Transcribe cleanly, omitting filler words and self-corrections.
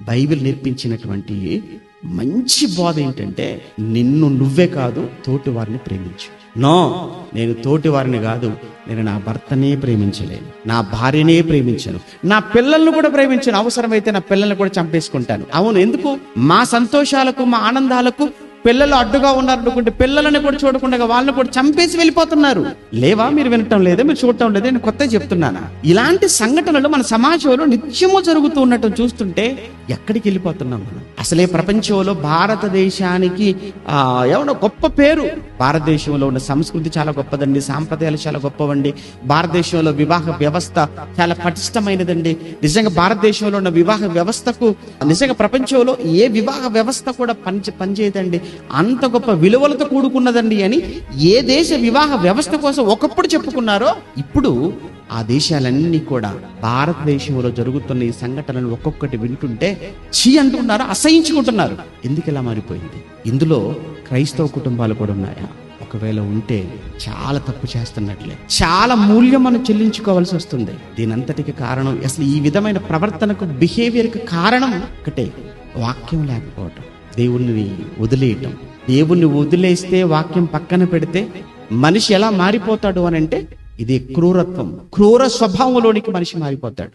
Bible నేర్పించినటువంటి మంచి బోధ ఏంటంటే, నిన్ను నువ్వే కాదు తోటి వారిని ప్రేమించు. నో, నేను తోటి వారిని కాదు, నేను నా భర్తనే ప్రేమించలేను, నా భార్యనే ప్రేమించను, నా పిల్లల్ని కూడా ప్రేమించను, అవసరమైతే నా పిల్లల్ని కూడా చంపేసుకుంటాను. అవును, ఎందుకు? మా సంతోషాలకు మా ఆనందాలకు పిల్లలు అడ్డుగా ఉన్నారనుకుంటే పిల్లలని కూడా చూడకుండా వాళ్ళని కూడా చంపేసి వెళ్ళిపోతున్నారు. లేవా? మీరు వినటం లేదా? మీరు చూడటం లేదా? నేను కొత్తగా చెప్తున్నానా? ఇలాంటి సంఘటనలు మన సమాజంలో నిత్యము జరుగుతూ ఉండటం చూస్తుంటే ఎక్కడికి వెళ్ళిపోతున్నాం మనం? అసలే ప్రపంచంలో భారతదేశానికి ఏమన్నా గొప్ప పేరు. భారతదేశంలో ఉన్న సంస్కృతి చాలా గొప్పదండి, సాంప్రదాయాలు చాలా గొప్పవండి, భారతదేశంలో వివాహ వ్యవస్థ చాలా పటిష్టమైనదండి. నిజంగా భారతదేశంలో ఉన్న వివాహ వ్యవస్థకు నిజంగా ప్రపంచంలో ఏ వివాహ వ్యవస్థ కూడా పనిచేయదండి, అంత గొప్ప విలువలతో కూడుకున్నదండి అని ఏ దేశ వివాహ వ్యవస్థ కోసం ఒకప్పుడు చెప్పుకున్నారో, ఇప్పుడు ఆ దేశాలన్నీ కూడా భారతదేశంలో జరుగుతున్న ఈ సంఘటనలు ఒక్కొక్కటి వింటుంటే చీ అంటున్నారు, అసహించుకుంటున్నారు. ఎందుకు ఇలా మారిపోయింది? ఇందులో క్రైస్తవ కుటుంబాలు కూడా ఉన్నాయా? ఒకవేళ ఉంటే చాలా తప్పు చేస్తున్నట్లే, చాలా మూల్యం మనం చెల్లించుకోవాల్సి వస్తుంది. దీనంతటికి కారణం, అసలు ఈ విధమైన ప్రవర్తనకు, బిహేవియర్కి కారణం ఒకటే, వాక్యం లేకపోవటం, దేవుణ్ణి వదిలేయటం. దేవుణ్ణి వదిలేస్తే, వాక్యం పక్కన పెడితే మనిషి ఎలా మారిపోతాడు అని అంటే, ఇది క్రూరత్వం, క్రూర స్వభావంలోనికి మనిషి మారిపోతాడు.